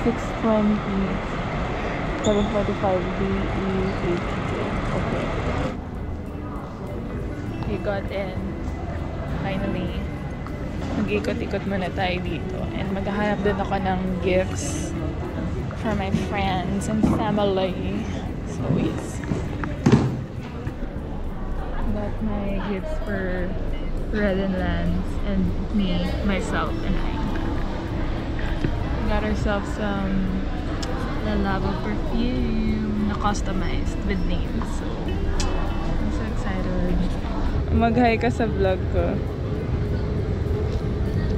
6:20. 7:45 DE8. Okay. We got in. Finally. Mag-ikot-ikot muna tayo dito. And maghahanap din ako ng gifts for my friends and family. So, yes. Got my gifts for Red and Lance and me, myself, and I. Got ourselves some Lalabo perfume na customized with names. So, I'm so excited. Mag-hi ka sa vlog ko.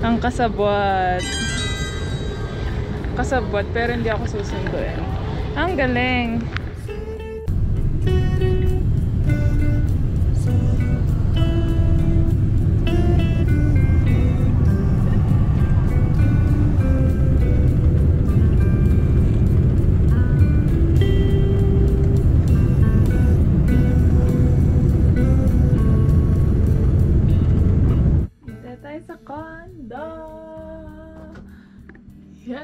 Ang kasabwat. Kasabwat, pero hindi ako susunduin. Ang galing! Sa condo. Yes!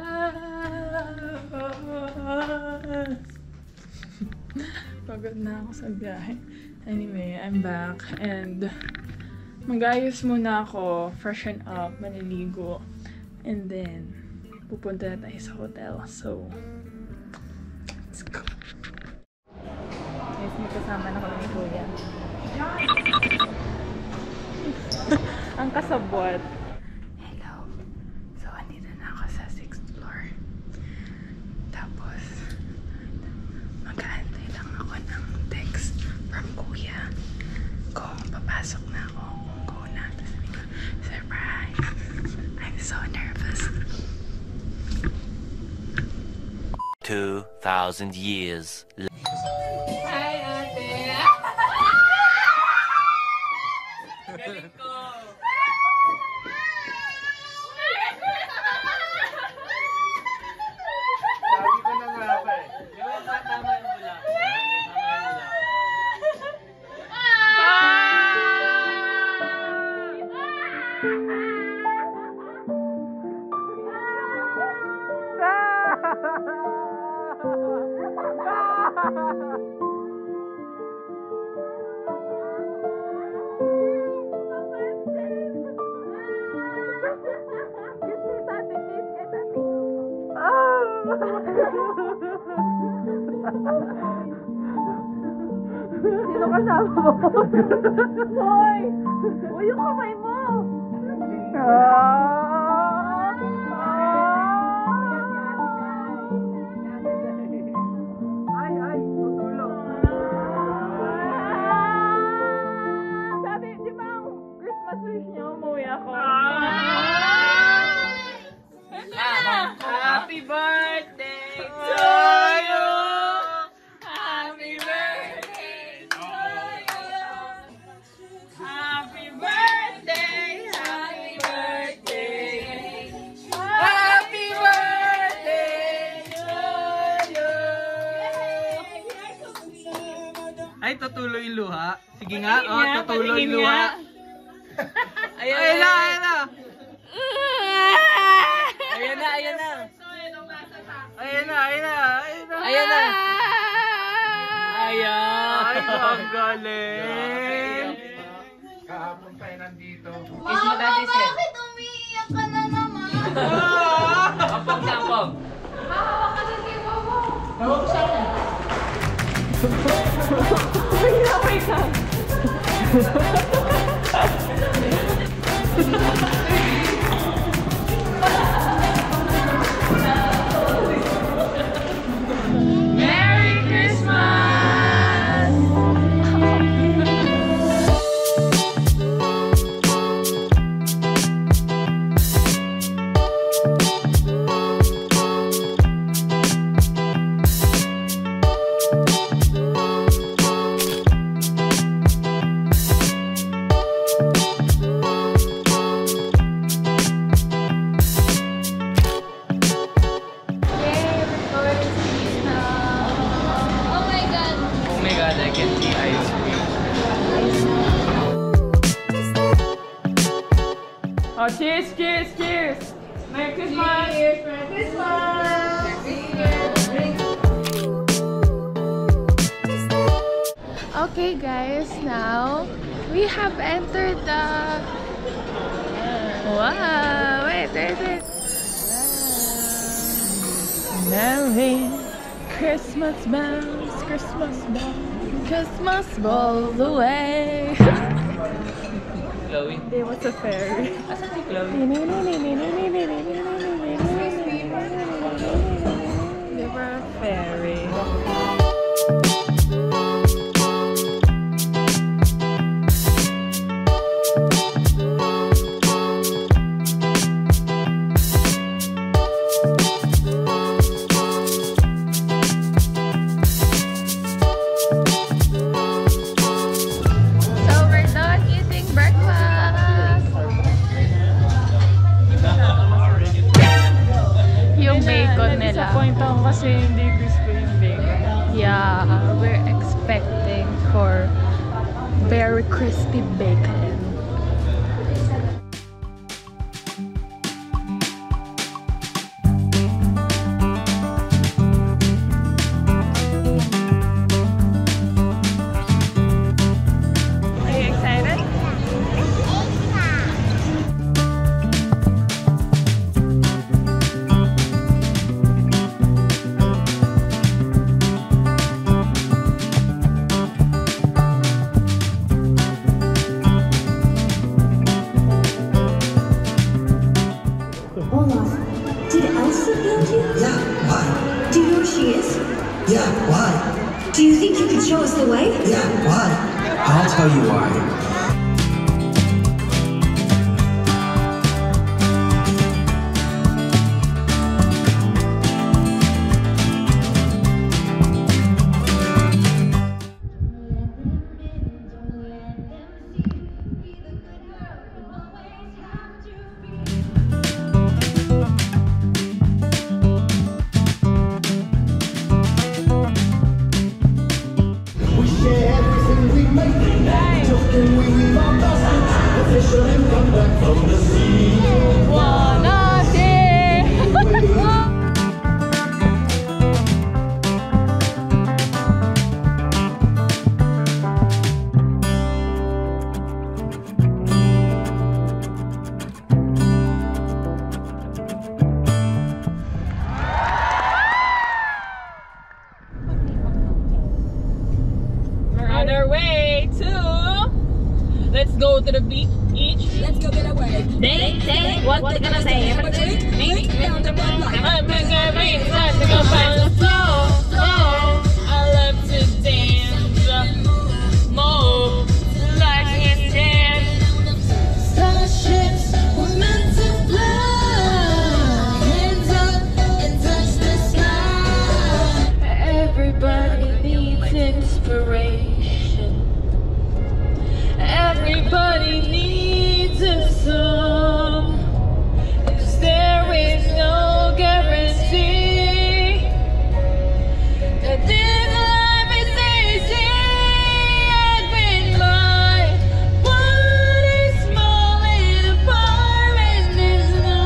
Pagod na ako sa biyahe. Anyway, I'm back and mag-ayos muna ako, freshen up, maliligo, and then pupunta na tayo sa hotel. So, let's go. Guys, may kasama na kami ni Kuya. Ang kasabwat. Hello. So, andito na ako sa 6th floor. Tapos, mag-aantay lang ako ng text from Kuya kung papasok na ako, kung go na. Tapos sabi ko, surprise! I'm so nervous. 2,000 years later. Hi, ate! Galing ko! Sabi ko na nga ba eh. Yung tama yung bula. Sino kasama mo? Hoy! Uy, yung kamay mo! Ay, tutulong. Sabi, di ba ang Christmas wish niya, umuwi ako? Happy birthday to you! Happy birthday to you! Happy birthday! Happy birthday! Happy birthday to you! Ay, tutuloy yung luha. Sige nga, tutuloy yung luha. Ayan na! Ayan na! Ayan na! Ayan na! Ayan na! Ayan na! Ayan! Ay, ang galing! Kahapon tayo nandito. Mama, bakit umiiyak ka na naman? Apog na apog! Hawa ka na kay Mama. Wait lang! Merry Christmas! I can see ice cream. Oh, cheers, cheers, cheers! Merry Christmas! Cheers, Merry Christmas! Okay guys, now we have entered the... Wow! Wait. Merry Christmas bells, Christmas balls away. Chloe. There was a fairy. Asan si Chloe? They were a fairy. Disappoint ako kasi hindi gusto yung bacon. Yeah, we're expecting for very crispy bacon. Are you excited? Olaf, did Elsa build you? Yeah, why? Do you know who she is? Yeah, why? Do you think you could show us the way? Yeah, why? I'll tell you why. On our way to... Let's go to the beach. Let's go get away. They say what they're gonna say. I'm gonna bring time to go find the flow. I love to dance. Move like it dance. Starships were meant to fly. Hands up and touch the sky. Everybody needs inspiration. Everybody needs a song. 'Cause there is no guarantee that this life is easy. I've been mine. What is falling apart and there's no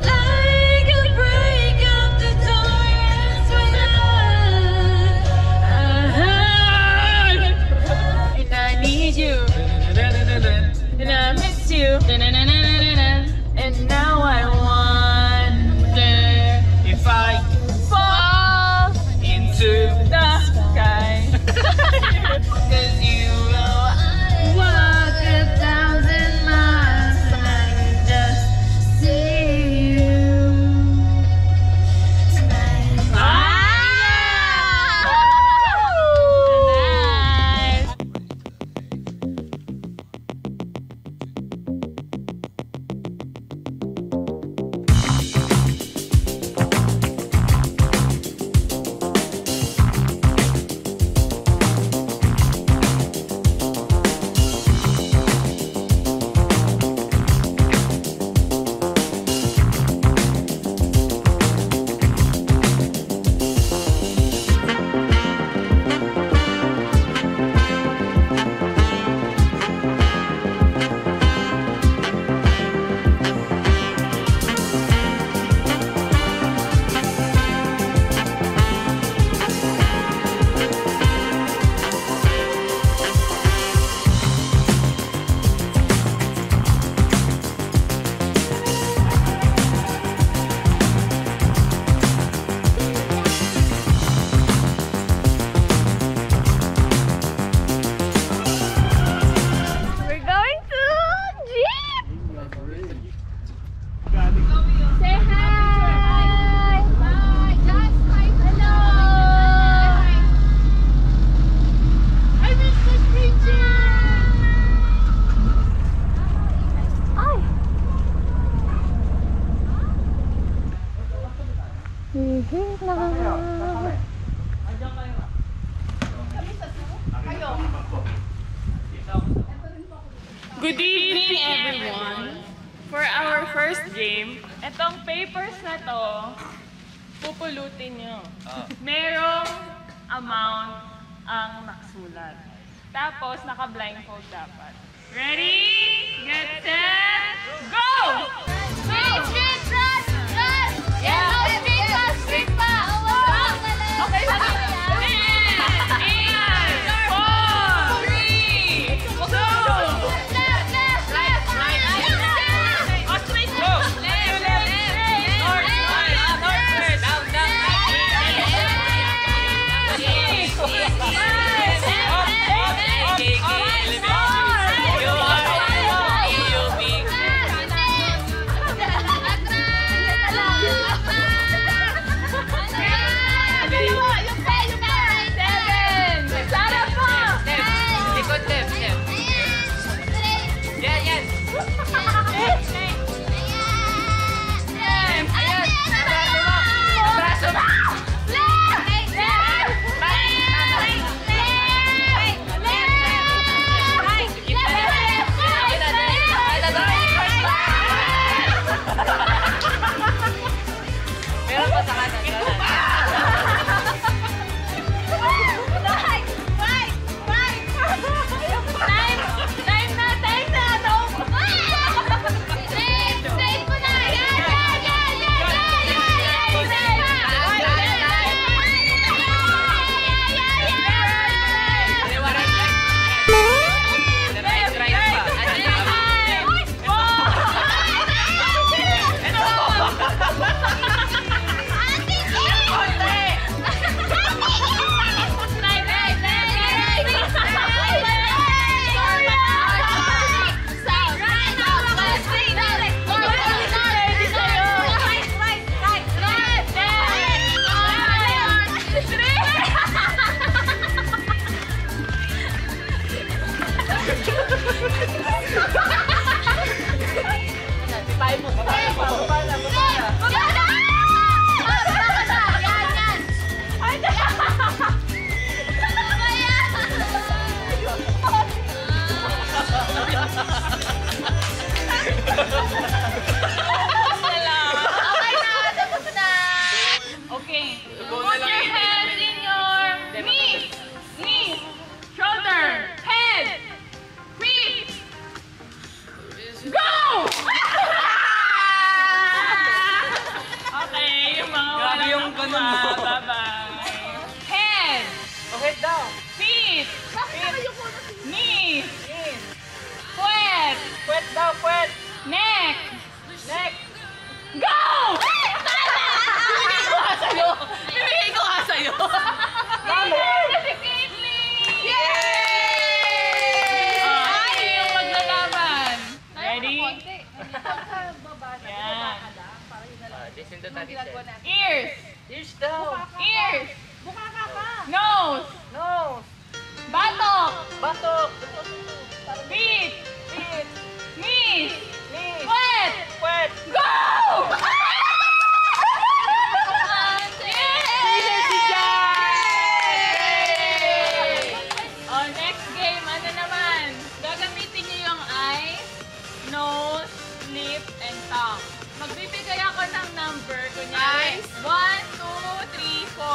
light can break up the darkness without. And I need you. And I miss you. And now I wonder If I fall into the sky. 'Cause you know I walk 1,000 miles and I can just see you tonight. Good evening, everyone! For our first game, itong papers na to, pupulutin nyo. Merong amount ang nakasulat. Tapos, naka-blindfold dapat. Ready? Get set, go! Okay, Ears! Ears daw! Ears! Buka ka pa! Nose! Nose! Batok! Batok! Feet! Feet! Knees! Knees! Foot! Foot! Go! Oh, next game, ano naman? Gagamitin niyo yung eyes, nose, lip, and tongue. Magbibigay ako ng number, kunyari, 1, 2, 3, 4.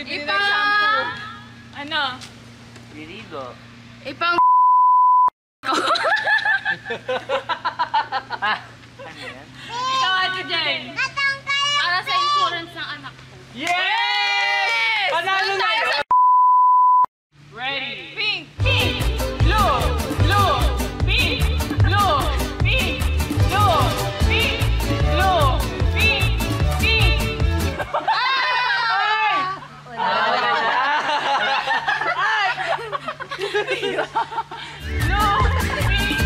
bibili ng shampoo. Ano? Liligo. Ipang Ano yan? ikaw, Ate Jen. Para sa insurance ng anak ko. Yes! Panalo na yun! Ready? Pink! Pink! Blue! Blue! Pink! Blue! Pink! Blue! Pink! Blue! Pink! Pink! Ay! Blue! Pink!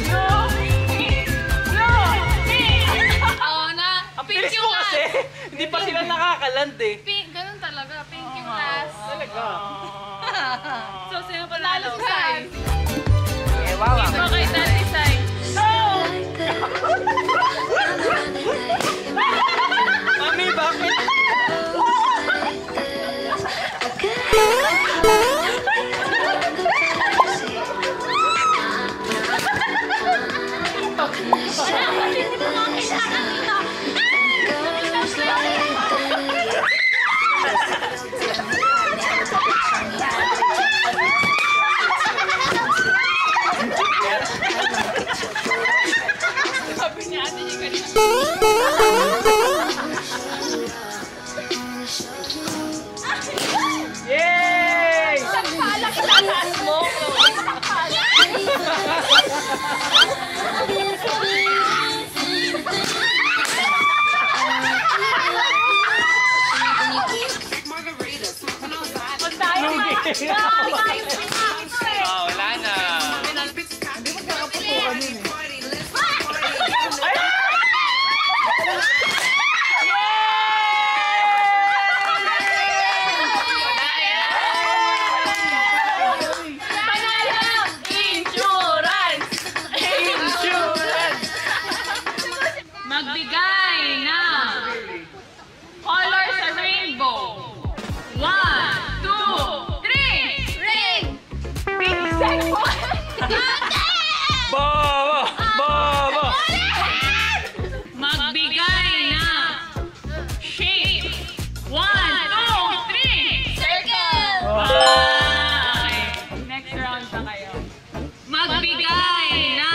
Blue! Pink! Blue! Pink! Oo na. Ang Pink bilis yung mo kasi! Hindi pa sila nakakaland eh. Pink, ganun talaga. Pink yung last. Talaga. So, sino panalo? Sai. Eh, wow. Dito kay Daddy Sai. Mami, bakit? Sabi niya, Ate Jen kanina. Yay! Palak itaas mo. Oh, wala na. Magbigay na color sa rainbow. 1, 2, 3. Ring! Pink Bobo! Bobo! Magbigay na shape. 1, 2, 3. Circle! Okay. Next round na kayo. Magbigay na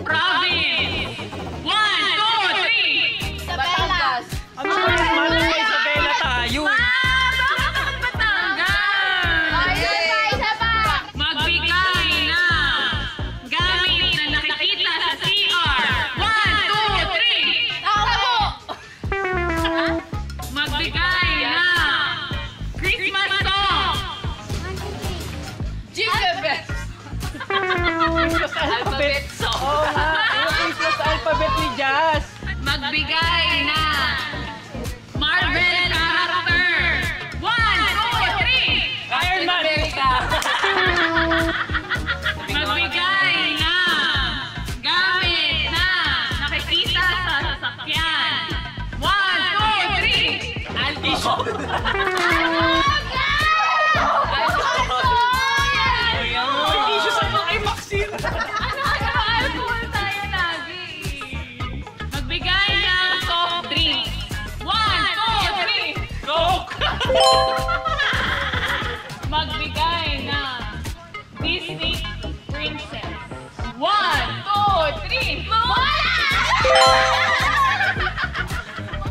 province. 1, 2, 3. Batangas. Ano ba yung Manuel Isabela tayo? Bakit Batangas? Magbigay na gamit na nakikita sa CR. 1, 2, 3. Tabo! Magbigay na Christmas song. Jingle bells. Alphabet song. Oo nga. Yung Christmas alphabet ni Jazz. Magbigay na Marvel character. 1, 2, 3. Iron Man. Magbigay na gamit na nakikita sa sasakyan. 1, 2, 3. Alcohol. Issue sa mga ay vaccine. Alcohol tayo lagi. Magbigay ng soft drink. 1, 2, 3. Coke. Magbigay na Disney princess. 1, 2, 3. Moana!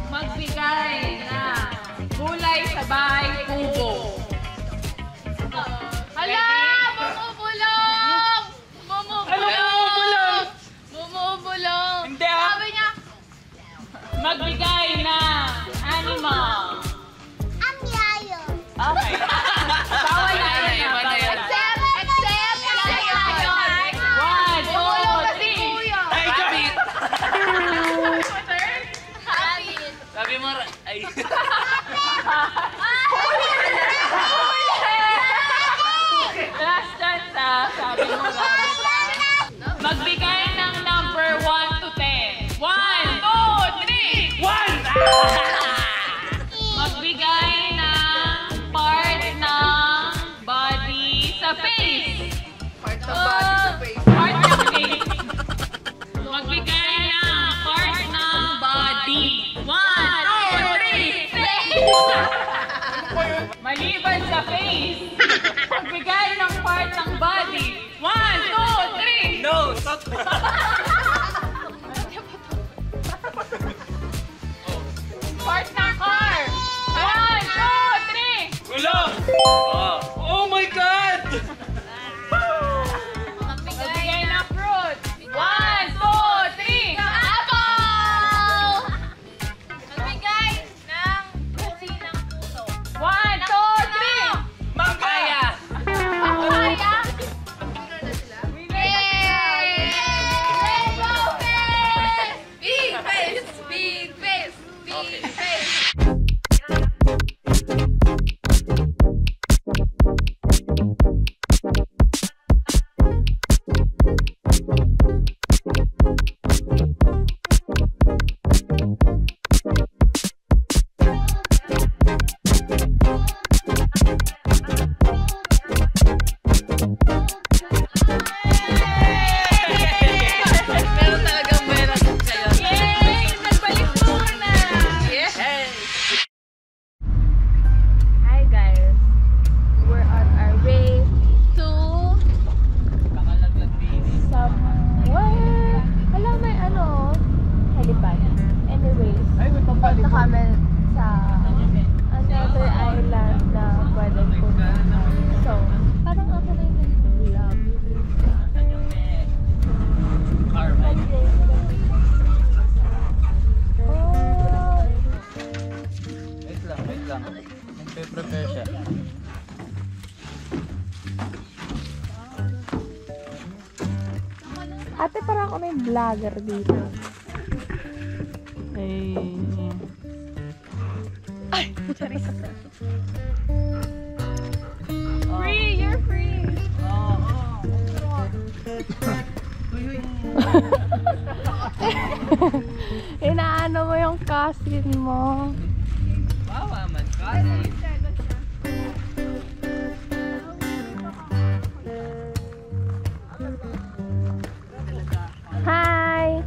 Magbigay na gulay sa bahay kubo. Hala! Bumubulong! Ano bumubulong? Bumubulong! Hindi ah. Sabi niya, magbigay na animal. Okay. Bawal na yun. Except lion. 1, 2, 3. Ay, Jabit. Sabi mo, ay. Last chance sabi mo magbigay ng number 1 to 10. 1, 2, 3. 1! Magbigay ng part the face. Pagbigay ng part ng body. 1, 2, 3. No, stop. Part ng car. 1, 2, 3. Gulong. Oh my God! Pagbigay ng fruit. 1, 2, 3. Apple! Pagbigay ng busi ng puso. 1, 2, 3. Mangkaya! Papaya! Big face! Big face! Big face! Meron talagang meron sa'yo. Yay! Nagbalik muna! Hey! Hi guys, we're on our way to Kakalaglag bini. somewhere. Alam may helipad. Anyways, punta kami sa another island na pwedeng punta. So, parang ako na yung nag-vlog. Car ride. Oh! Wait lang. Nagpe-prepare siya. Ate, parang ako na yung vlogger dito. Free! You're free! Inaano mo yung cousin mo. Wawa man. Kasi. Hi!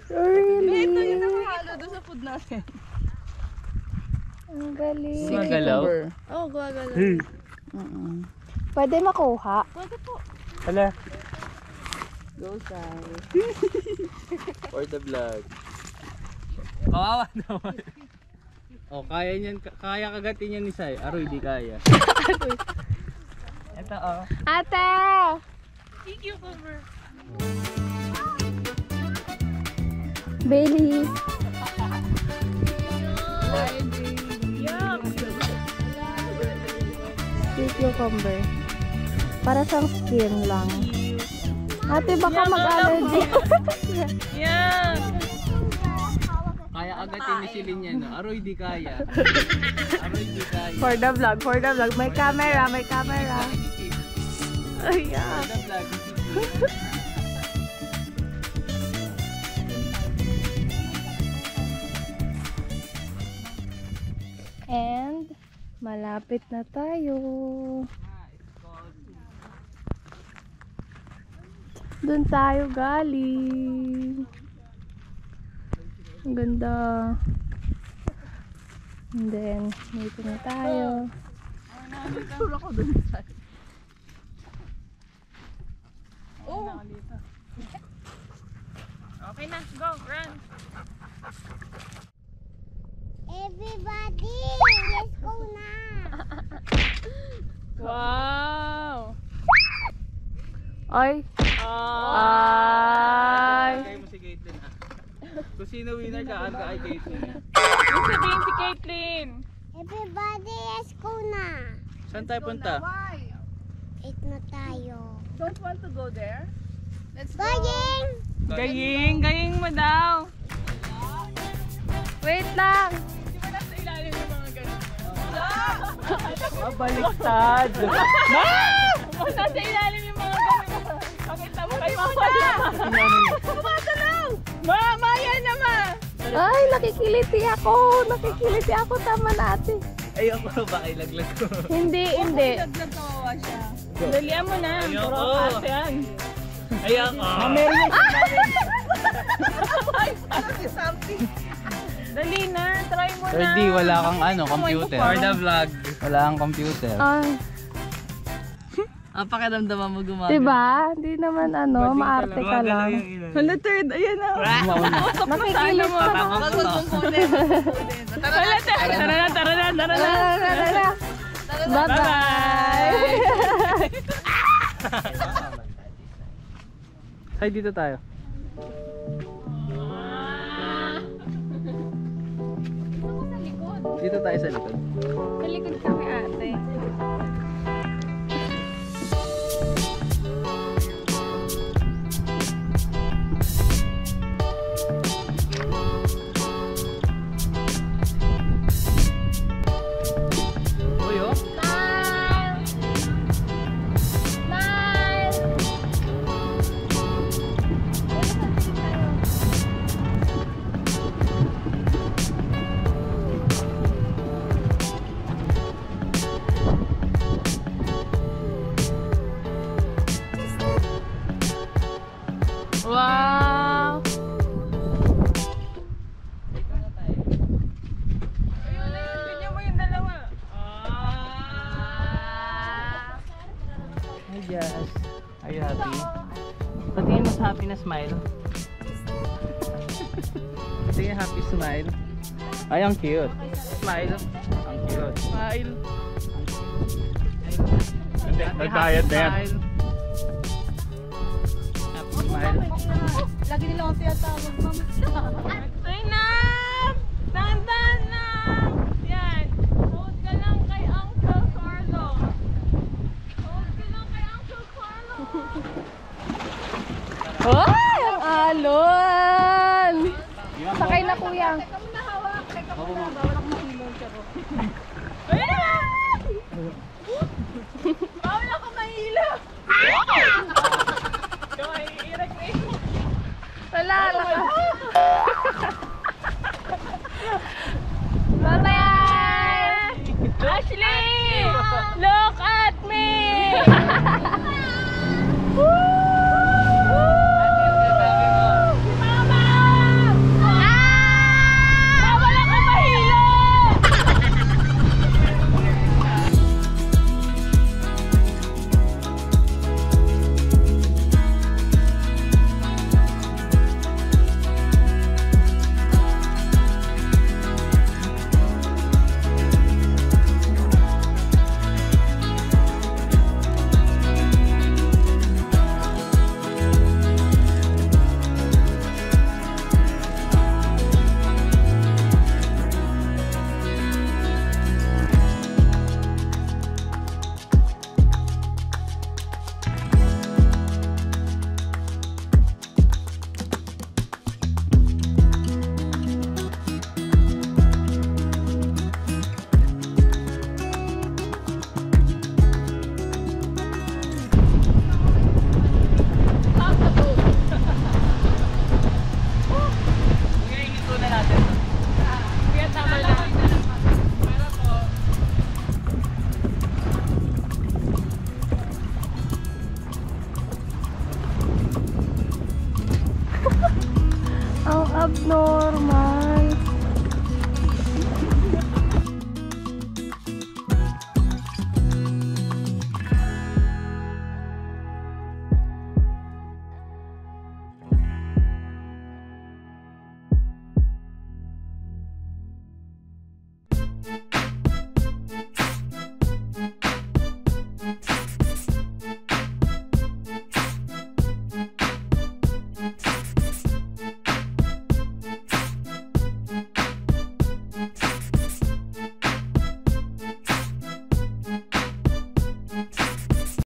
Really? Ito yung nakahalo doon sa food natin. Ang galing. Magalaw? Oo, gumagalaw. Pwede makuha? Pwede po. Hala. Go, Sai. For the vlog. Kawawa naman. Oh, kaya niyan, kaya kagatin niyan ni Sai. Aroy, di kaya. Ito oh. Ate! Bailey. Sweet cucumber. Para siyang skin lang. Ate, baka mag-allergy. Yeah! Kaya agatin ni Celine yan. No? Aroy, di kaya. Aroy, di kaya. For the vlog. May camera. Ayan. For the vlog. And, malapit na tayo. Doon tayo galing. Ang ganda. And then, dito na tayo. Okay na, go, run! Everybody, let's go na. Wow! Ay! Kaya mo si Caitlyn ah. Kung sino winner ka, ang kay Caitlyn. Yung sabihin si Caitlyn! Everybody, let's go na. Saan tayo punta? Eat na tayo. Don't want to go there? Gayeng! Gaying mo daw! Wait lang! Di ba nasa ilalim yung mga ganun? Mabaliktad! Nasa ilalim yung mga ganun. Pakita mo kay Mama na! Kumatalaw! Mama, yan naman! Ay, nakikiliti ako! Tama natin. Ayoko ba ilaglag ko? Hindi. Nagkawawa siya. Dalian mo na. Ayoko. Puro kasi yan. Ayoko. Dali na. Try mo na. Sir D, wala kang ano, computer. For the vlog. Wala kang computer. Ang pakiramdaman mo gumagano. Diba? Hindi naman ano, maarte ka lang. Hala, third. Ayan na. Nakikilis pa na. Tara na. Bye-bye! Ay, dito tayo. Dito tayo sa likod. Sa likod kami ate. Uy, oh. Wow! Ayun na yun. Ganyan mo yung dalawa. Hi, Jazz. Are you happy? Patingin mo sa happy na smile. Patingin happy smile. Ay, ang cute. Smile. Ang cute. Smile. Nag-diet na yan. Smile. Happy smile. Lagi nila ako tinatawag, mama. Ay na! Dahan-dahan lang! Yan. Hold ka lang kay Uncle Carlo. Hold ka lang kay Uncle Carlo. Ay, ang alon! Sakay na kuya. Teka mo na hawak. Teka mo na. Bawal ako mahilong siya ko. Ayun na!